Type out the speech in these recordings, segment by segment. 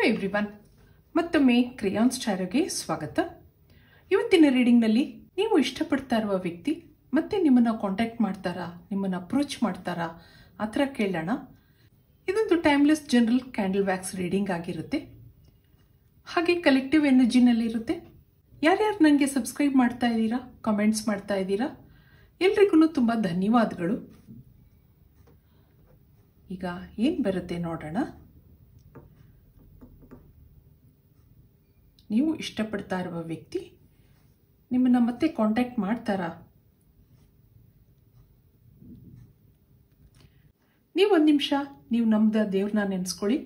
Everyone, ಮತ್ತೊಮ್ಮೆ crayons ಚಾರೋಗೆ ಸ್ವಾಗತ. ಇವತ್ತಿನ ರೀಡಿಂಗ್ನಲ್ಲಿ ನೀವು ಇಷ್ಟಪಡ್ತಾ ಇರುವ ವ್ಯಕ್ತಿ ಮತ್ತೆ ನಿಮ್ಮನ್ನು ಕಾಂಟ್ಯಾಕ್ಟ್ ಮಾಡ್ತಾರಾ, ನಿಮ್ಮನ್ನು ಅಪ್ರೋಚ್ ಮಾಡ್ತಾರಾ, ಆ ಥರ ಕೇಳೋಣ. ಇದೊಂದು timeless general candle wax reading ಆಗಿರುತ್ತೆ. ಹಾಗೆ ಕಲೆಕ್ಟಿವ್ ಎನರ್ಜಿನಲ್ಲಿರುತ್ತೆ. ಯಾರ್ಯಾರು ನನಗೆ ಸಬ್ಸ್ಕ್ರೈಬ್ ಮಾಡ್ತಾ ಇದ್ದೀರಾ, ಕಾಮೆಂಟ್ಸ್ ಮಾಡ್ತಾ ಇದ್ದೀರಾ, ಎಲ್ರಿಗೂ ತುಂಬ ಧನ್ಯವಾದಗಳು. ಈಗ ಏನು ಬರುತ್ತೆ ನೋಡೋಣ. ನೀವು ಇಷ್ಟಪಡ್ತಾ ಇರುವ ವ್ಯಕ್ತಿ ನಿಮ್ಮನ್ನು ಮತ್ತೆ ಕಾಂಟ್ಯಾಕ್ಟ್ ಮಾಡ್ತಾರಾ? ನೀವು ಒಂದು ನಿಮಿಷ ನೀವು ನಮ್ದ ದೇವ್ರನ್ನ ನೆನೆಸ್ಕೊಳ್ಳಿ,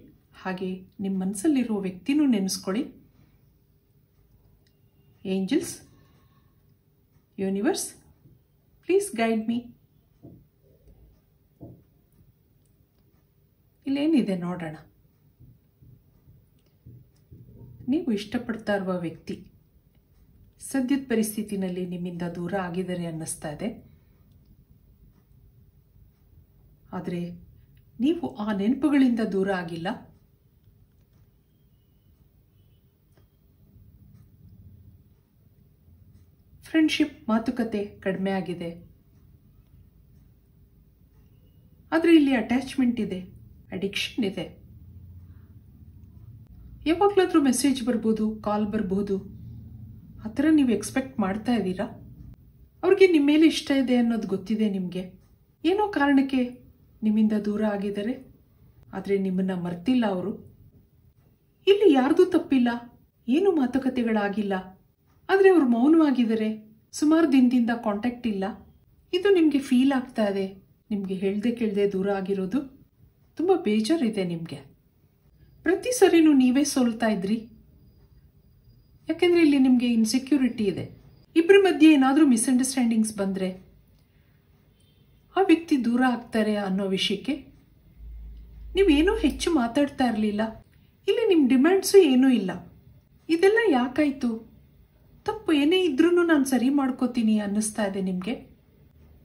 ಹಾಗೆ ನಿಮ್ಮ ಮನಸ್ಸಲ್ಲಿರೋ ವ್ಯಕ್ತಿನೂ ನೆನೆಸ್ಕೊಳ್ಳಿ. Angels, universe, please guide me. ಇಲ್ಲೇನಿದೆ ನೋಡೋಣ. ನೀವು ಇಷ್ಟಪಡ್ತಾ ಇರುವ ವ್ಯಕ್ತಿ ಸದ್ಯದ ಪರಿಸ್ಥಿತಿನಲ್ಲಿ ನಿಮ್ಮಿಂದ ದೂರ ಆಗಿದ್ದಾರೆ ಅನ್ನಿಸ್ತಾ ಇದೆ. ಆದರೆ ನೀವು ಆ ನೆನಪುಗಳಿಂದ ದೂರ ಆಗಿಲ್ಲ. ಫ್ರೆಂಡ್ಶಿಪ್, ಮಾತುಕತೆ ಕಡಿಮೆ ಆಗಿದೆ. ಆದರೆ ಇಲ್ಲಿ ಅಟ್ಯಾಚ್ಮೆಂಟ್ ಇದೆ, ಅಡಿಕ್ಷನ್ ಇದೆ. ಯಾವಾಗಲಾದ್ರೂ ಮೆಸೇಜ್ ಬರ್ಬೋದು, ಕಾಲ್ ಬರ್ಬೋದು, ಆ ಥರ ನೀವು ಎಕ್ಸ್ಪೆಕ್ಟ್ ಮಾಡ್ತಾ ಇದ್ದೀರಾ. ಅವ್ರಿಗೆ ನಿಮ್ಮ ಮೇಲೆ ಇಷ್ಟ ಇದೆ ಅನ್ನೋದು ಗೊತ್ತಿದೆ ನಿಮಗೆ. ಏನೋ ಕಾರಣಕ್ಕೆ ನಿಮ್ಮಿಂದ ದೂರ ಆಗಿದ್ದಾರೆ, ಆದರೆ ನಿಮ್ಮನ್ನು ಮರ್ತಿಲ್ಲ ಅವರು. ಇಲ್ಲಿ ಯಾರ್ದೂ ತಪ್ಪಿಲ್ಲ, ಏನು ಮಾತುಕತೆಗಳಾಗಿಲ್ಲ, ಆದರೆ ಅವರು ಮೌನವಾಗಿದ್ದಾರೆ. ಸುಮಾರು ದಿನದಿಂದ ಕಾಂಟ್ಯಾಕ್ಟ್ ಇಲ್ಲ. ಇದು ನಿಮಗೆ ಫೀಲ್ ಆಗ್ತಾ ಇದೆ. ನಿಮಗೆ ಹೇಳ್ದೆ ಕೇಳದೆ ದೂರ ಆಗಿರೋದು ತುಂಬ ಬೇಜಾರಿದೆ ನಿಮಗೆ. ಪ್ರತಿ ಸರಿನೂ ನೀವೇ ಸೋಲ್ತಾ ಇದ್ರಿ. ಯಾಕೆಂದ್ರೆ ಇಲ್ಲಿ ನಿಮಗೆ ಇನ್ಸೆಕ್ಯೂರಿಟಿ ಇದೆ. ಇಬ್ಬರ ಮಧ್ಯೆ ಏನಾದರೂ ಮಿಸ್ಅಂಡರ್ಸ್ಟ್ಯಾಂಡಿಂಗ್ಸ್ ಬಂದರೆ ಆ ವ್ಯಕ್ತಿ ದೂರ ಆಗ್ತಾರೆ ಅನ್ನೋ ವಿಷಯಕ್ಕೆ ನೀವೇನೂ ಹೆಚ್ಚು ಮಾತಾಡ್ತಾ ಇರಲಿಲ್ಲ. ಇಲ್ಲಿ ನಿಮ್ಮ ಡಿಮ್ಯಾಂಡ್ಸು ಏನೂ ಇಲ್ಲ. ಇದೆಲ್ಲ ಯಾಕಾಯ್ತು? ತಪ್ಪು ಏನೇ ಇದ್ರೂ ನಾನು ಸರಿ ಮಾಡ್ಕೋತೀನಿ ಅನ್ನಿಸ್ತಾ ಇದೆ ನಿಮಗೆ.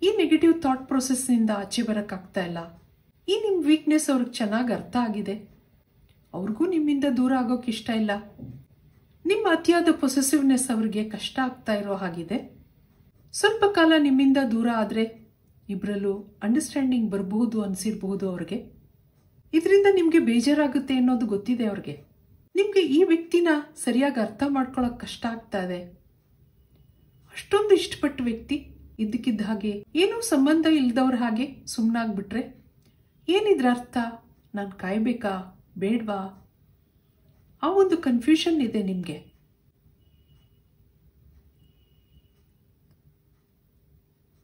ಈ ನೆಗೆಟಿವ್ ಥಾಟ್ ಪ್ರೊಸೆಸ್ನಿಂದ ಆಚೆ ಬರೋಕ್ಕಾಗ್ತಾ ಇಲ್ಲ. ಈ ನಿಮ್ಮ ವೀಕ್ನೆಸ್ ಅವ್ರಿಗೆ ಚೆನ್ನಾಗಿ ಅರ್ಥ ಆಗಿದೆ. ಅವ್ರಿಗೂ ನಿಮ್ಮಿಂದ ದೂರ ಆಗೋಕೆ ಇಷ್ಟ ಇಲ್ಲ. ನಿಮ್ಮ ಅತಿಯಾದ ಪೊಸೆಸಿವ್ನೆಸ್ ಅವ್ರಿಗೆ ಕಷ್ಟ ಆಗ್ತಾ ಇರೋ ಹಾಗಿದೆ. ಸ್ವಲ್ಪ ಕಾಲ ನಿಮ್ಮಿಂದ ದೂರ ಆದರೆ ಇಬ್ಬರಲ್ಲೂ ಅಂಡರ್ಸ್ಟ್ಯಾಂಡಿಂಗ್ ಬರಬಹುದು ಅನಿಸಿರಬಹುದು ಅವ್ರಿಗೆ. ಇದರಿಂದ ನಿಮಗೆ ಬೇಜಾರಾಗುತ್ತೆ ಅನ್ನೋದು ಗೊತ್ತಿದೆ ಅವ್ರಿಗೆ. ನಿಮಗೆ ಈ ವ್ಯಕ್ತಿನ ಸರಿಯಾಗಿ ಅರ್ಥ ಮಾಡ್ಕೊಳ್ಳೋಕೆ ಕಷ್ಟ ಆಗ್ತಾ ಇದೆ. ಅಷ್ಟೊಂದು ಇಷ್ಟಪಟ್ಟ ವ್ಯಕ್ತಿ ಇದ್ದಕ್ಕಿದ್ದ ಹಾಗೆ ಏನೂ ಸಂಬಂಧ ಇಲ್ದವ್ರ ಹಾಗೆ ಸುಮ್ಮನಾಗ್ಬಿಟ್ರೆ ಏನಿದ್ರ ಅರ್ಥ? ನಾನು ಕಾಯ್ಬೇಕಾ ಬೇಡ್ವಾ? ಆ ಒಂದು ಕನ್ಫ್ಯೂಷನ್ ಇದೆ ನಿಮಗೆ.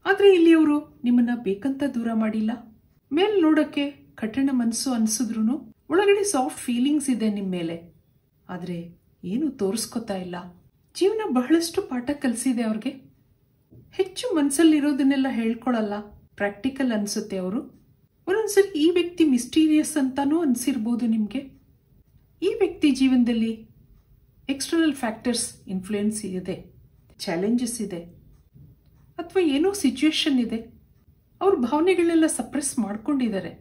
ಆದರೆ ಇಲ್ಲಿ ಅವರು ನಿಮ್ಮನ್ನ ಬೇಕಂತ ದೂರ ಮಾಡಿಲ್ಲ. ಮೇಲ್ ನೋಡೋಕ್ಕೆ ಕಠಿಣ ಮನಸ್ಸು ಅನಿಸಿದ್ರು ಒಳಗಡೆ ಸಾಫ್ಟ್ ಫೀಲಿಂಗ್ಸ್ ಇದೆ ನಿಮ್ಮ ಮೇಲೆ. ಆದರೆ ಏನು ತೋರಿಸ್ಕೊತಾ ಇಲ್ಲ. ಜೀವನ ಬಹಳಷ್ಟು ಪಾಠ ಕಲಿಸಿದೆ ಅವ್ರಿಗೆ. ಹೆಚ್ಚು ಮನಸ್ಸಲ್ಲಿರೋದನ್ನೆಲ್ಲ ಹೇಳ್ಕೊಳಲ್ಲ, ಪ್ರಾಕ್ಟಿಕಲ್ ಅನಿಸುತ್ತೆ ಅವರು. ಒಂದೊಂದ್ಸರಿ ಈ ವ್ಯಕ್ತಿ ಮಿಸ್ಟೀರಿಯಸ್ ಅಂತಾನೂ ಅನಿಸಿರ್ಬೋದು ನಿಮಗೆ. ಈ ವ್ಯಕ್ತಿ ಜೀವನದಲ್ಲಿ ಎಕ್ಸ್ಟರ್ನಲ್ ಫ್ಯಾಕ್ಟರ್ಸ್ ಇನ್ಫ್ಲೂಯೆನ್ಸ್ ಇದೆ, ಚಾಲೆಂಜಸ್ ಇದೆ, ಅಥವಾ ಏನೋ ಸಿಚುವೇಶನ್ ಇದೆ. ಅವ್ರ ಭಾವನೆಗಳೆಲ್ಲ ಸಪ್ರೆಸ್ ಮಾಡ್ಕೊಂಡಿದ್ದಾರೆ.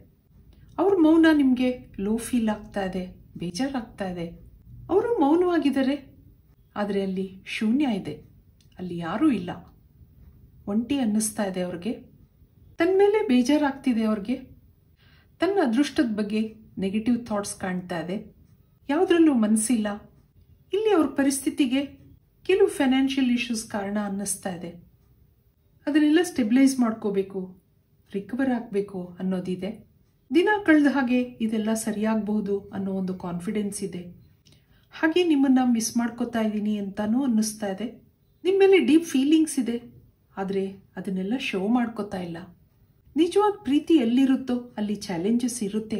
ಅವ್ರ ಮೌನ ನಿಮಗೆ ಲೋ ಫೀಲ್ ಆಗ್ತಾ ಇದೆ, ಬೇಜಾರಾಗ್ತಾ ಇದೆ. ಅವರು ಮೌನವಾಗಿದ್ದಾರೆ, ಆದರೆ ಅಲ್ಲಿ ಶೂನ್ಯ ಇದೆ, ಅಲ್ಲಿ ಯಾರೂ ಇಲ್ಲ. ಒಂಟಿ ಅನ್ನಿಸ್ತಾ ಇದೆ ಅವ್ರಿಗೆ. ತನ್ನ ಮೇಲೆ ಬೇಜಾರಾಗ್ತಿದೆ ಅವ್ರಿಗೆ. ತನ್ನ ಅದೃಷ್ಟದ ಬಗ್ಗೆ ನೆಗೆಟಿವ್ ಥಾಟ್ಸ್ ಕಾಣ್ತಾ ಇದೆ. ಯಾವುದ್ರಲ್ಲೂ ಮನಸ್ಸಿಲ್ಲ. ಇಲ್ಲಿ ಅವ್ರ ಪರಿಸ್ಥಿತಿಗೆ ಕೆಲವು ಫೈನಾನ್ಷಿಯಲ್ ಇಶ್ಯೂಸ್ ಕಾರಣ ಅನ್ನಿಸ್ತಾ ಇದೆ. ಅದನ್ನೆಲ್ಲ ಸ್ಟೆಬಿಲೈಸ್ ಮಾಡ್ಕೋಬೇಕು, ರಿಕವರ್ ಆಗಬೇಕು ಅನ್ನೋದಿದೆ. ದಿನ ಕಳೆದ ಹಾಗೆ ಇದೆಲ್ಲ ಸರಿಯಾಗಬಹುದು ಅನ್ನೋ ಒಂದು ಕಾನ್ಫಿಡೆನ್ಸ್ ಇದೆ. ಹಾಗೆ ನಿಮ್ಮನ್ನು ಮಿಸ್ ಮಾಡ್ಕೋತಾ ಇದ್ದೀನಿ ಅಂತಾನೂ ಅನ್ನಿಸ್ತಾ ಇದೆ. ನಿಮ್ಮ ಮೇಲೆ ಡೀಪ್ ಫೀಲಿಂಗ್ಸ್ ಇದೆ, ಆದರೆ ಅದನ್ನೆಲ್ಲ ಶೋ ಮಾಡ್ಕೋತಾ ಇಲ್ಲ. ನಿಜವಾದ ಪ್ರೀತಿ ಎಲ್ಲಿರುತ್ತೋ ಅಲ್ಲಿ ಚಾಲೆಂಜಸ್ ಇರುತ್ತೆ.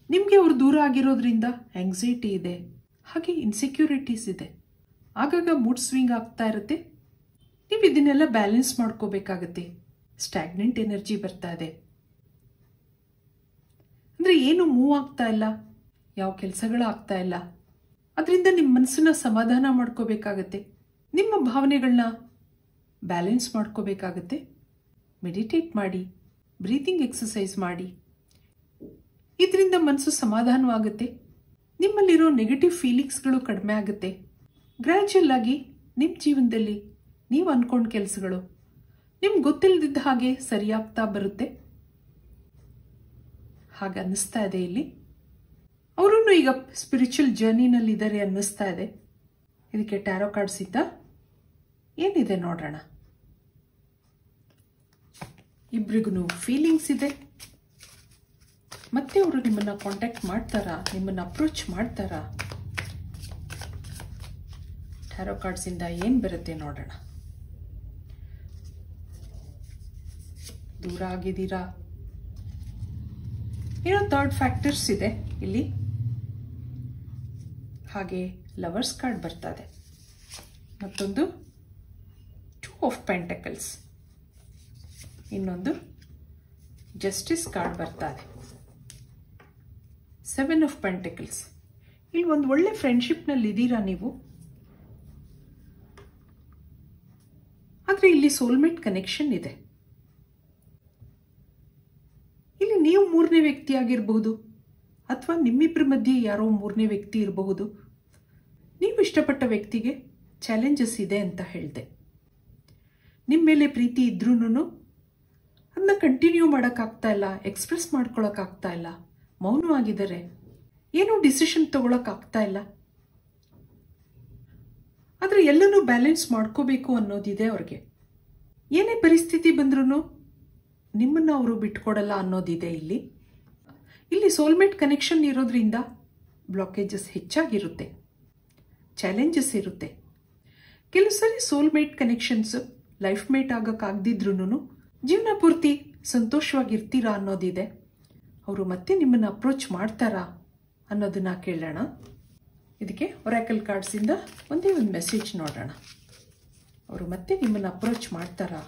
ನಿಮಗೆ ಅವ್ರು ದೂರ ಆಗಿರೋದ್ರಿಂದ ಆಂಗ್ಸೈಟಿ ಇದೆ, ಹಾಗೆ ಇನ್ಸೆಕ್ಯೂರಿಟೀಸ್ ಇದೆ. ಆಗಾಗ ಮೂಡ್ ಸ್ವಿಂಗ್ ಆಗ್ತಾ ಇರುತ್ತೆ. ನೀವು ಇದನ್ನೆಲ್ಲ ಬ್ಯಾಲೆನ್ಸ್ ಮಾಡ್ಕೋಬೇಕಾಗತ್ತೆ. ಸ್ಟ್ಯಾಗ್ನೆಂಟ್ ಎನರ್ಜಿ ಬರ್ತಾ ಇದೆ. ಅಂದರೆ ಏನು ಮೂವ್ ಆಗ್ತಾ ಇಲ್ಲ, ಯಾವ ಕೆಲಸಗಳು ಆಗ್ತಾ ಇಲ್ಲ. ಅದರಿಂದ ನಿಮ್ಮ ಮನಸ್ಸನ್ನ ಸಮಾಧಾನ ಮಾಡ್ಕೋಬೇಕಾಗತ್ತೆ. ನಿಮ್ಮ ಭಾವನೆಗಳನ್ನ ಬ್ಯಾಲೆನ್ಸ್ ಮಾಡ್ಕೋಬೇಕಾಗತ್ತೆ. ಮೆಡಿಟೇಟ್ ಮಾಡಿ, ಬ್ರೀತಿಂಗ್ ಎಕ್ಸಸೈಸ್ ಮಾಡಿ. ಇದರಿಂದ ಮನಸ್ಸು ಸಮಾಧಾನವಾಗುತ್ತೆ. ನಿಮ್ಮಲ್ಲಿರೋ ನೆಗೆಟಿವ್ ಫೀಲಿಂಗ್ಸ್ಗಳು ಕಡಿಮೆ ಆಗುತ್ತೆ. ಗ್ರ್ಯಾಜುಯಲ್ ಆಗಿ ನಿಮ್ಮ ಜೀವನದಲ್ಲಿ ನೀವು ಅಂದ್ಕೊಂಡ ಕೆಲಸಗಳು ನಿಮ್ಗೆ ಗೊತ್ತಿಲ್ಲದಿದ್ದ ಹಾಗೆ ಸರಿಯಾಗ್ತಾ ಬರುತ್ತೆ. ಹಾಗೆ ಅನ್ನಿಸ್ತಾ ಇದೆ ಇಲ್ಲಿ. ಅವರೂ ಈಗ ಸ್ಪಿರಿಚುವಲ್ ಜರ್ನಿನಲ್ಲಿದ್ದಾರೆ ಅನ್ನಿಸ್ತಾ ಇದೆ. ಇದಕ್ಕೆ ಟ್ಯಾರೋ ಕಾರ್ಡ್ಸ್ ಇದ್ದ ಏನಿದೆ ನೋಡೋಣ. ಇಬ್ರಿಗೂ ಫೀಲಿಂಗ್ಸ್ ಇದೆ. ಮತ್ತೆ ಅವರು ನಿಮ್ಮನ್ನ ಕಾಂಟ್ಯಾಕ್ಟ್ ಮಾಡ್ತಾರಾ, ನಿಮ್ಮನ್ನ ಅಪ್ರೋಚ್ ಮಾಡ್ತಾರಾ? ಟ್ಯಾರೋ ಕಾರ್ಡ್ಸ್ ಇಂದ ಏನ್ ಬರುತ್ತೆ ನೋಡೋಣ. ದೂರ ಆಗಿದ್ದೀರಾ? ಏನೋ ಥರ್ಡ್ ಫ್ಯಾಕ್ಟರ್ಸ್ ಇದೆ ಇಲ್ಲಿ. ಹಾಗೆ ಲವರ್ಸ್ ಕಾರ್ಡ್ ಬರ್ತಾ ಇದೆ. ಮತ್ತೊಂದು 2 ಆಫ್ ಪೆಂಟಕಲ್ಸ್, ಇನ್ನೊಂದು ಜಸ್ಟಿಸ್ ಕಾರ್ಡ್ ಬರ್ತಾ ಇದೆ. 7 ಆಫ್ ಪೆಂಟಕಲ್ಸ್. ಇಲ್ಲಿ ಒಂದು ಒಳ್ಳೆ ಫ್ರೆಂಡ್ಶಿಪ್ನಲ್ಲಿ ಇದ್ದೀರಾ ನೀವು. ಆದರೆ ಇಲ್ಲಿ ಸೋಲ್ಮೇಟ್ ಕನೆಕ್ಷನ್ ಇದೆ. ಇಲ್ಲಿ ನೀವು 3ನೇ ವ್ಯಕ್ತಿ ಆಗಿರಬಹುದು, ಅಥವಾ ನಿಮ್ಮಿಬ್ಬರ ಮಧ್ಯೆ ಯಾರೋ 3ನೇ ವ್ಯಕ್ತಿ ಇರಬಹುದು. ನೀವು ಇಷ್ಟಪಟ್ಟ ವ್ಯಕ್ತಿಗೆ ಚಾಲೆಂಜಸ್ ಇದೆ ಅಂತ ಹೇಳಿದೆ. ನಿಮ್ಮ ಮೇಲೆ ಪ್ರೀತಿ ಇದ್ರೂ ಅದನ್ನ ಕಂಟಿನ್ಯೂ ಮಾಡೋಕ್ಕಾಗ್ತಾ ಇಲ್ಲ, ಎಕ್ಸ್ಪ್ರೆಸ್ ಮಾಡ್ಕೊಳಕ್ಕಾಗ್ತಾ ಇಲ್ಲ, ಮೌನವಾಗಿದ್ದಾರೆ, ಏನೂ ಡಿಸಿಷನ್ ತಗೊಳಕ್ಕಾಗ್ತಾ ಇಲ್ಲ. ಆದರೆ ಎಲ್ಲನೂ ಬ್ಯಾಲೆನ್ಸ್ ಮಾಡ್ಕೋಬೇಕು ಅನ್ನೋದಿದೆ ಅವ್ರಿಗೆ. ಏನೇ ಪರಿಸ್ಥಿತಿ ಬಂದ್ರೂ ನಿಮ್ಮನ್ನ ಅವರು ಬಿಟ್ಕೊಡಲ್ಲ ಅನ್ನೋದಿದೆ ಇಲ್ಲಿ. ಇಲ್ಲಿ ಸೋಲ್ಮೇಟ್ ಕನೆಕ್ಷನ್ ಇರೋದ್ರಿಂದ ಬ್ಲಾಕೇಜಸ್ ಹೆಚ್ಚಾಗಿರುತ್ತೆ, ಚಾಲೆಂಜಸ್ ಇರುತ್ತೆ. ಕೆಲವು ಸರಿ ಸೋಲ್ಮೇಟ್ ಕನೆಕ್ಷನ್ಸ್ ಲೈಫ್ ಮೇಟ್ ಆಗಕ್ಕಾಗದಿದ್ರೂ ಜೀವನ ಪೂರ್ತಿ ಸಂತೋಷವಾಗಿರ್ತೀರಾ ಅನ್ನೋದಿದೆ. ಅವರು ಮತ್ತೆ ನಿಮ್ಮನ್ನು ಅಪ್ರೋಚ್ ಮಾಡ್ತಾರಾ ಅನ್ನೋದನ್ನ ಕೇಳೋಣ. ಇದಕ್ಕೆ ಒರಾಕಲ್ ಕಾರ್ಡ್ಸಿಂದ ಒಂದೇ ಒಂದು ಮೆಸೇಜ್ ನೋಡೋಣ. ಅವರು ಮತ್ತೆ ನಿಮ್ಮನ್ನು ಅಪ್ರೋಚ್ ಮಾಡ್ತಾರಾ?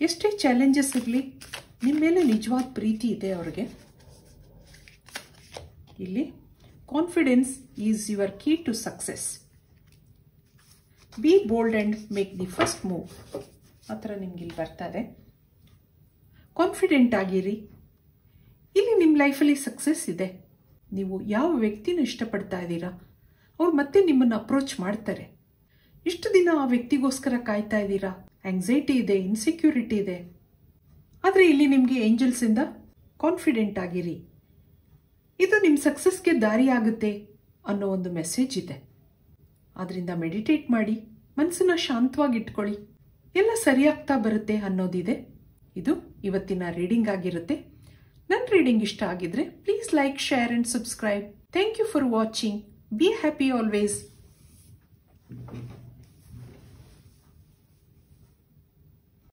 ಎಷ್ಟೇ ಚಾಲೆಂಜಸ್ ಇರಲಿ, ನಿಮ್ಮ ಮೇಲೆ ನಿಜವಾದ ಪ್ರೀತಿ ಇದೆ ಅವ್ರಿಗೆ. ಇಲ್ಲಿ confidence is your key to success. Be bold and make the first move. ಆ ಥರ ನಿಮ್ಗೆ ಇಲ್ಲಿ ಬರ್ತಾ ಇದೆ. ಕಾನ್ಫಿಡೆಂಟ್ ಆಗಿರಿ. ಇಲ್ಲಿ ನಿಮ್ಮ ಲೈಫಲ್ಲಿ ಸಕ್ಸಸ್ ಇದೆ. ನೀವು ಯಾವ ವ್ಯಕ್ತಿನ ಇಷ್ಟಪಡ್ತಾ ಇದ್ದೀರಾ, ಅವ್ರು ಮತ್ತೆ ನಿಮ್ಮನ್ನು ಅಪ್ರೋಚ್ ಮಾಡ್ತಾರೆ. ಇಷ್ಟು ದಿನ ಆ ವ್ಯಕ್ತಿಗೋಸ್ಕರ ಕಾಯ್ತಾ ಇದ್ದೀರಾ, ಆಂಗ್ಸೈಟಿ ಇದೆ, ಇನ್ಸೆಕ್ಯೂರಿಟಿ ಇದೆ. ಆದರೆ ಇಲ್ಲಿ ನಿಮಗೆ ಏಂಜಲ್ಸಿಂದ ಕಾನ್ಫಿಡೆಂಟ್ ಆಗಿರಿ, ಇದು ನಿಮ್ಮ ಸಕ್ಸಸ್ಗೆ ದಾರಿ ಆಗುತ್ತೆ ಅನ್ನೋ ಒಂದು ಮೆಸೇಜ್ ಇದೆ. ಆದ್ದರಿಂದ ಮೆಡಿಟೇಟ್ ಮಾಡಿ, ಮನಸ್ಸನ್ನ ಶಾಂತವಾಗಿಟ್ಕೊಳ್ಳಿ, ಎಲ್ಲ ಸರಿಯಾಗ್ತಾ ಬರುತ್ತೆ ಅನ್ನೋದಿದೆ. ಇದು ಇವತ್ತಿನ ರೀಡಿಂಗ್ ಆಗಿರುತ್ತೆ. ನನ್ನ ರೀಡಿಂಗ್ ಇಷ್ಟ ಆಗಿದ್ರೆ please like, share and subscribe. Thank you for watching. Be happy always.